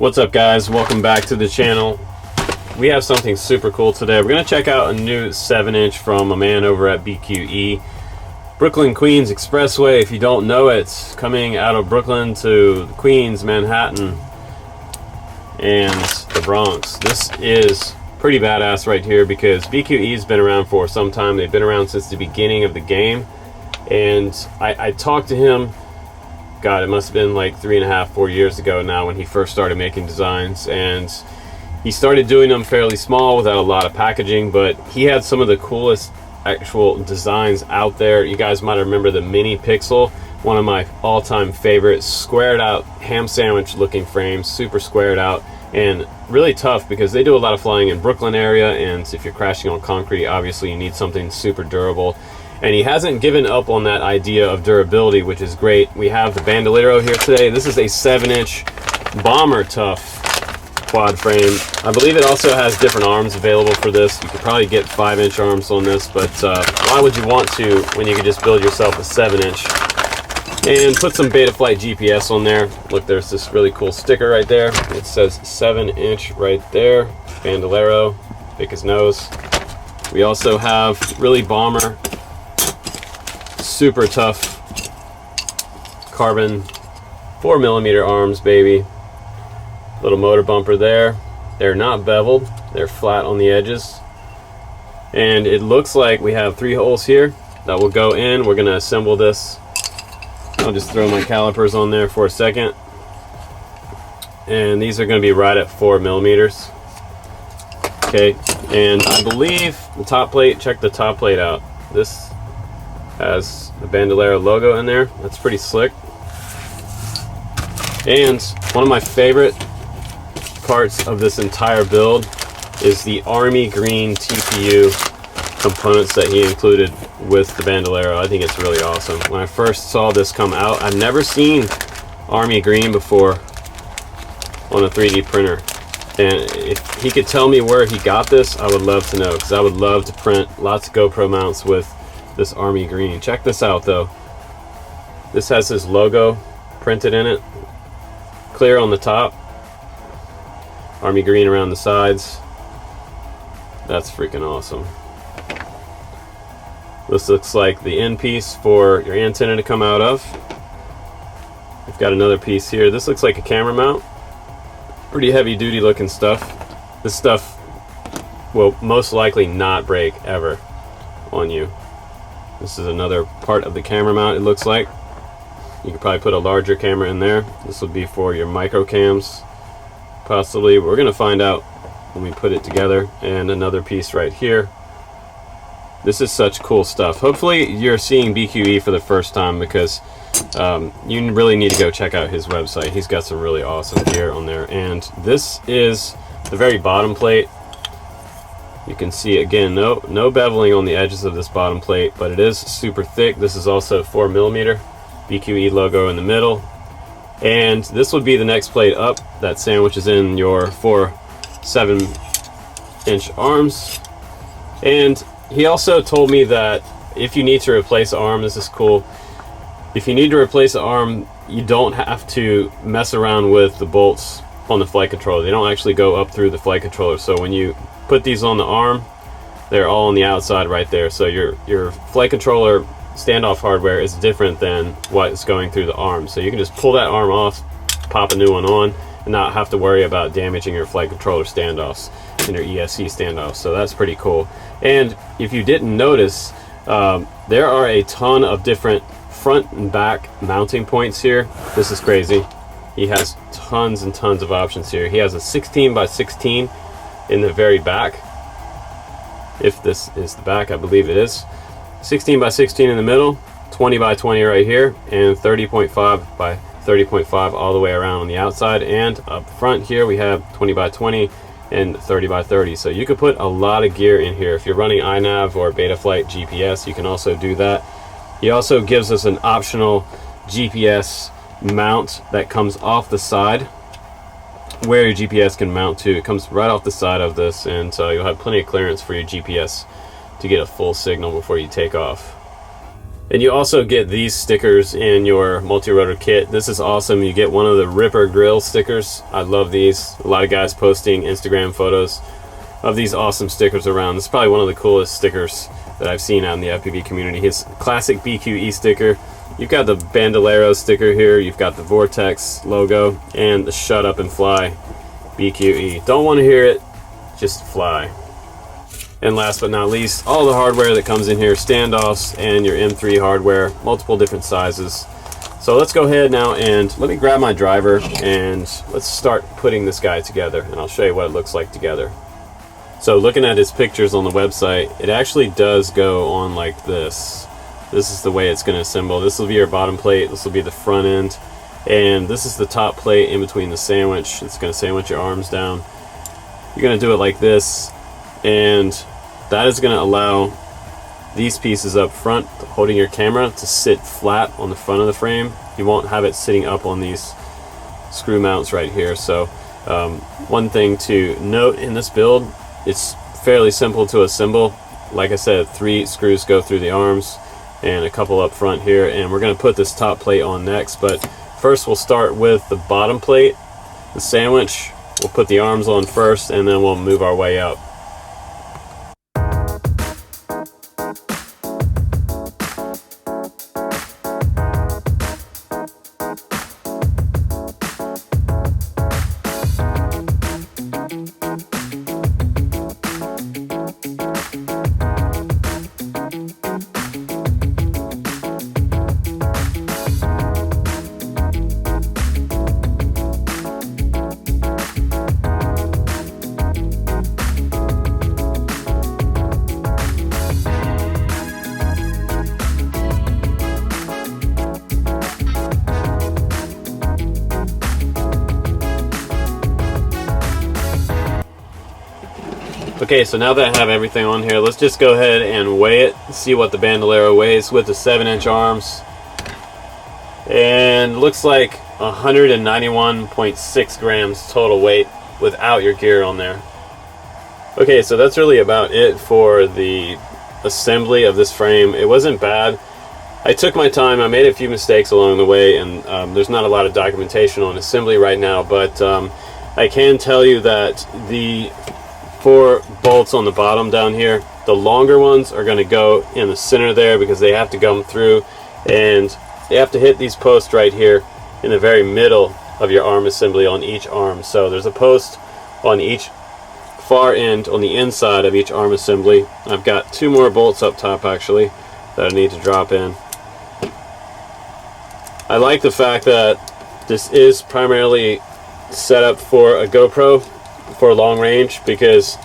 What's up, guys? Welcome back to the channel. We have something super cool today. We're going to check out a new 7-inch from a man over at Bqe. Brooklyn Queens Expressway, if you don't know it, coming out of Brooklyn to Queens, Manhattan, and the Bronx. This is pretty badass right here because Bqe's been around for some time. They've been around since the beginning of the game. And I talked to him, God, it must have been like 3.5, 4 years ago now when he first started making designs. And he started doing them fairly small without a lot of packaging, but he had some of the coolest actual designs out there. You guys might remember the Mini Pixel, one of my all-time favorites. Squared out ham sandwich looking frames, super squared out, and really tough because they do a lot of flying in Brooklyn area, and if you're crashing on concrete, obviously you need something super durable. And he hasn't given up on that idea of durability, which is great. We have the Bandolero here today. This is a 7-inch bomber tough quad frame. I believe it also has different arms available for this. You could probably get 5-inch arms on this, but why would you want to when you could just build yourself a 7-inch and put some Betaflight GPS on there? Look, there's this really cool sticker right there. It says 7-inch right there. Bandolero, pick his nose. We also have really bomber, super tough carbon 4mm arms, baby. Little motor bumper there. They're not beveled, they're flat on the edges. And it looks like we have 3 holes here that will go in. We're going to assemble this. I'll just throw my calipers on there for a second. And these are going to be right at 4mm. Okay, and I believe the top plate, check the top plate out. This has the Bandolero logo in there. That's pretty slick. And one of my favorite parts of this entire build is the army green TPU components that he included with the Bandolero. I think it's really awesome. When I first saw this come out, I've never seen army green before on a 3D printer. And if he could tell me where he got this, I would love to know, because I would love to print lots of GoPro mounts with this army green. Check this out though. This has his logo printed in it, clear on the top, army green around the sides. That's freaking awesome. This looks like the end piece for your antenna to come out of. We've got another piece here. This looks like a camera mount. Pretty heavy duty looking stuff. This stuff will most likely not break ever on you. This is another part of the camera mount, it looks like. You could probably put a larger camera in there. This would be for your micro cams, possibly. We're going to find out when we put it together. And another piece right here. This is such cool stuff. Hopefully you're seeing Bqe for the first time, because you really need to go check out his website. He's got some really awesome gear on there. And this is the very bottom plate. You can see again, no beveling on the edges of this bottom plate, but it is super thick. This is also 4mm, Bqe logo in the middle. And this would be the next plate up that sandwiches in your 4 7-inch arms. And he also told me that if you need to replace an arm, this is cool. If you need to replace an arm, you don't have to mess around with the bolts on the flight controller. They don't actually go up through the flight controller. So when you put these on the arm, they're all on the outside right there. So your flight controller standoff hardware is different than what's going through the arm. So you can just pull that arm off, pop a new one on, and not have to worry about damaging your flight controller standoffs and your ESC standoffs. So that's pretty cool. And if you didn't notice, there are a ton of different front and back mounting points here. This is crazy. He has tons and tons of options here. He has a 16x16 in the very back. If this is the back, I believe it is. 16x16 in the middle, 20x20 right here, and 30.5 by 30.5 all the way around on the outside. And up front here we have 20x20 and 30x30. So you could put a lot of gear in here. If you're running iNav or Betaflight GPS, you can also do that. He also gives us an optional GPS mount that comes off the side, where your GPS can mount to. It comes right off the side of this, and so you'll have plenty of clearance for your GPS to get a full signal before you take off. And you also get these stickers in your multi-rotor kit. This is awesome. You get one of the Ripper grill stickers. I love these. A lot of guys posting Instagram photos of these awesome stickers around. This is probably one of the coolest stickers that I've seen out in the FPV community. His classic Bqe sticker. You've got the Bandolero sticker here. You've got the Vortex logo and the Shut Up and Fly Bqe. Don't want to hear it, just fly. And last but not least, all the hardware that comes in here, standoffs and your M3 hardware, multiple different sizes. So let's go ahead now and let me grab my driver and let's start putting this guy together, and I'll show you what it looks like together. So looking at his pictures on the website, it actually does go on like this. This is the way it's going to assemble. This will be your bottom plate, this will be the front end, and this is the top plate in between the sandwich. It's going to sandwich your arms down. You're going to do it like this, and that is going to allow these pieces up front holding your camera to sit flat on the front of the frame. You won't have it sitting up on these screw mounts right here. So one thing to note in this build, it's fairly simple to assemble. Like I said, 3 screws go through the arms and a couple up front here, and we're going to put this top plate on next. But first we'll start with the bottom plate, the sandwich. We'll put the arms on first, and then we'll move our way up. Okay, so now that I have everything on here, let's just go ahead and weigh it, see what the Bandolero weighs with the 7-inch arms. And looks like 191.6 grams total weight without your gear on there. Okay, so that's really about it for the assembly of this frame. It wasn't bad. I took my time. I made a few mistakes along the way, and there's not a lot of documentation on assembly right now, but I can tell you that the 4 bolts on the bottom down here, the longer ones are going to go in the center there because they have to come through, and they have to hit these posts right here in the very middle of your arm assembly on each arm. So there's a post on each far end on the inside of each arm assembly. I've got 2 more bolts up top actually that I need to drop in. I like the fact that this is primarily set up for a GoPro for long range, because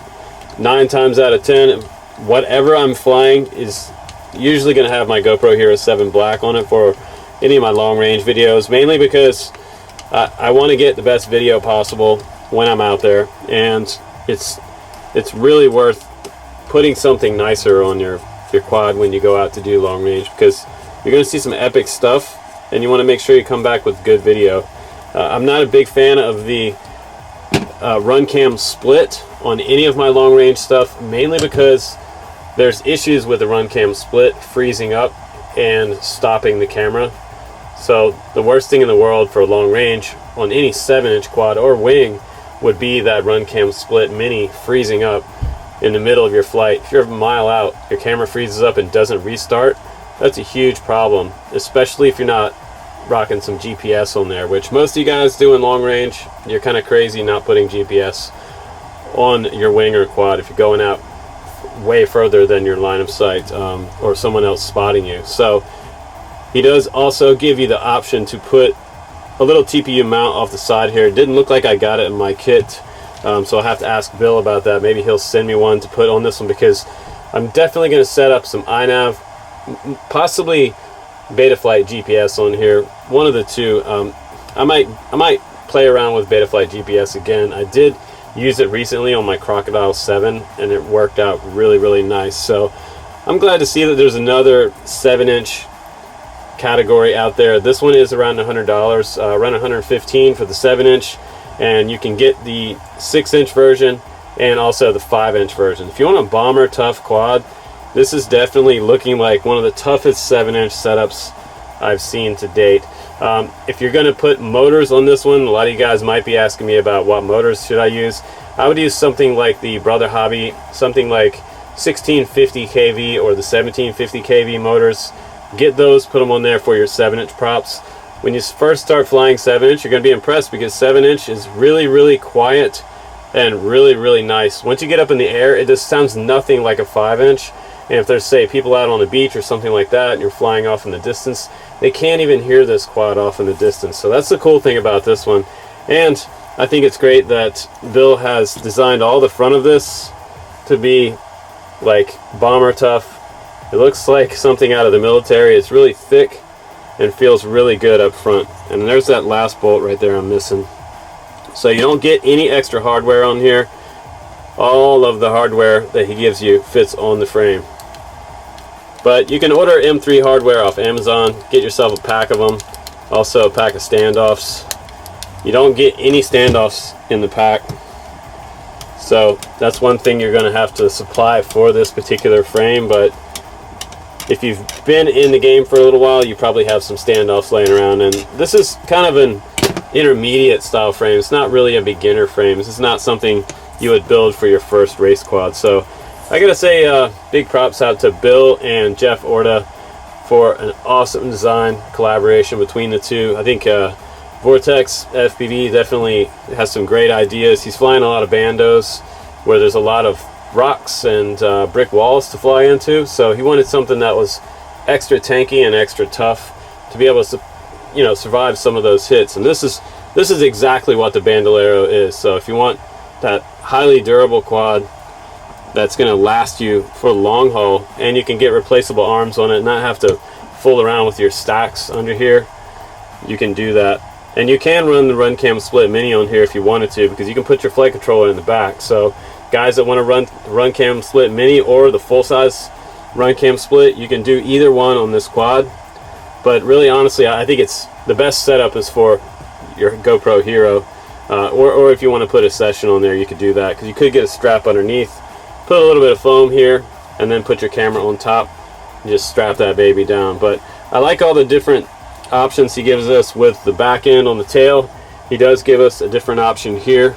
9 times out of 10 whatever I'm flying is usually going to have my GoPro Hero 7 Black on it for any of my long range videos, mainly because I want to get the best video possible when I'm out there, and it's really worth putting something nicer on your quad when you go out to do long range, because you're going to see some epic stuff and you want to make sure you come back with good video. I'm not a big fan of the run cam split on any of my long range stuff, mainly because there's issues with the run cam split freezing up and stopping the camera. So the worst thing in the world for long range on any 7-inch quad or wing would be that run cam split mini freezing up in the middle of your flight. If you're a mile out, your camera freezes up and doesn't restart, that's a huge problem, especially if you're not rocking some GPS on there, which most of you guys do in long range. You're kind of crazy not putting GPS on your wing or quad if you're going out way further than your line of sight, or someone else spotting you. So he does also give you the option to put a little TPU mount off the side here. It didn't look like I got it in my kit, so I'll have to ask Bill about that. Maybe he'll send me one to put on this one, because I'm definitely going to set up some iNav, possibly Betaflight GPS on here, one of the two. I might play around with Betaflight GPS again. I did use it recently on my Crocodile 7 and it worked out really nice. So I'm glad to see that there's another 7-inch category out there. This one is around $100, around $115 for the 7-inch, and you can get the 6-inch version and also the 5-inch version. If you want a bomber tough quad, This is definitely looking like one of the toughest 7-inch setups I've seen to date. If you're going to put motors on this one, a lot of you guys might be asking me about what motors should I use. I would use something like the Brother Hobby, something like 1650 kV or the 1750 kV motors. Get those, put them on there for your 7-inch props. When you first start flying 7-inch, you're going to be impressed because 7-inch is really, really quiet and really, really nice. Once you get up in the air, it just sounds nothing like a 5-inch. And if there's, say, people out on the beach or something like that, and you're flying off in the distance, they can't even hear this quad off in the distance. So that's the cool thing about this one. And I think it's great that Bill has designed all the front of this to be like bomber tough. It looks like something out of the military. It's really thick and feels really good up front. And there's that last bolt right there I'm missing. So you don't get any extra hardware on here. All of the hardware that he gives you fits on the frame. But you can order M3 hardware off Amazon. Get yourself a pack of them. Also a pack of standoffs. You don't get any standoffs in the pack. So that's one thing you're going to have to supply for this particular frame. But if you've been in the game for a little while, you probably have some standoffs laying around. And this is kind of an intermediate style frame. It's not really a beginner frame. This is not something you would build for your first race quad. So I gotta say big props out to Bill and Jeff Orta for an awesome design collaboration between the two. I think Vortex FPV definitely has some great ideas. He's flying a lot of bandos where there's a lot of rocks and brick walls to fly into, so he wanted something that was extra tanky and extra tough to be able to, you know, survive some of those hits. And this is exactly what the Bandolero is. So if you want that highly durable quad that's going to last you for the long haul, and you can get replaceable arms on it and not have to fool around with your stacks under here, you can do that. And you can run the Run Cam Split Mini on here if you wanted to, because you can put your flight controller in the back. So guys that want to run the Run Cam Split Mini or the full-size Run Cam Split, you can do either one on this quad. But really, honestly, I think it's the best setup is for your GoPro Hero, or if you want to put a session on there, you could do that, because you could get a strap underneath, put a little bit of foam here, and then put your camera on top and just strap that baby down. But I like all the different options he gives us with the back end on the tail. He does give us a different option here.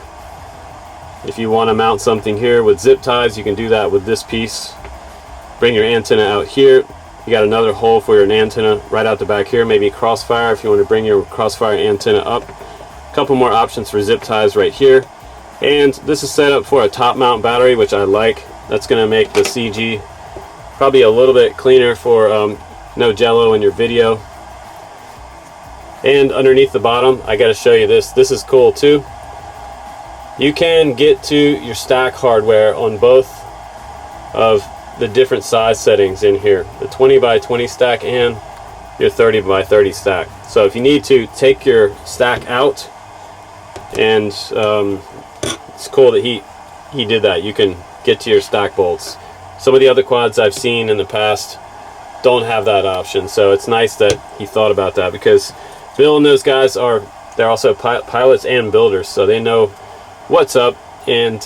If you want to mount something here with zip ties, you can do that with this piece. Bring your antenna out here. You got another hole for your antenna right out the back here. Maybe crossfire if you want to bring your crossfire antenna up. A couple more options for zip ties right here. And this is set up for a top mount battery, which I like. That's going to make the CG probably a little bit cleaner for no jello in your video. And underneath the bottom, I got to show you this. This is cool too. You can get to your stack hardware on both of the different size settings in here, the 20 by 20 stack and your 30 by 30 stack. So if you need to take your stack out, and it's cool that he did that, you can get to your stack bolts. Some of the other quads I've seen in the past don't have that option, so it's nice that he thought about that, because Bill and those guys they're also pilots and builders, so they know what's up. And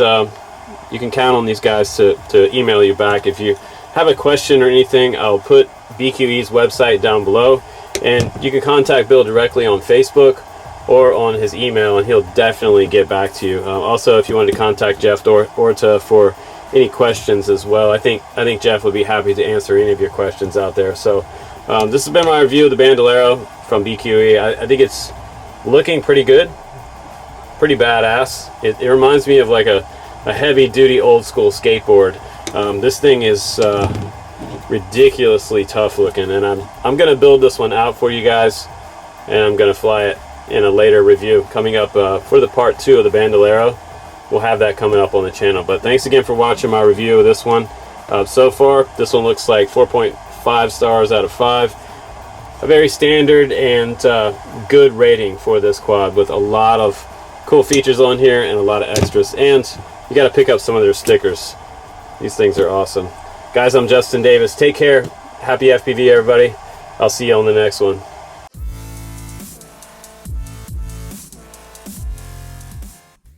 you can count on these guys to email you back if you have a question or anything. I'll put BQE's website down below, and you can contact Bill directly on Facebook or on his email, and he'll definitely get back to you. Also, if you wanted to contact Jeff Orta for any questions as well, I think Jeff would be happy to answer any of your questions out there. So this has been my review of the Bandolero from Bqe. I think it's looking pretty good, pretty badass. It reminds me of like a heavy-duty old-school skateboard. This thing is ridiculously tough looking, and I'm gonna build this one out for you guys, and I'm gonna fly it in a later review coming up for the part 2 of the Bandolero. We'll have that coming up on the channel. But thanks again for watching my review of this one. So far, this one looks like 4.5 stars out of 5. A very standard and good rating for this quad, with a lot of cool features on here and a lot of extras. And you got to pick up some of their stickers. These things are awesome. Guys, I'm Justin Davis. Take care. Happy FPV, everybody. I'll see you on the next one.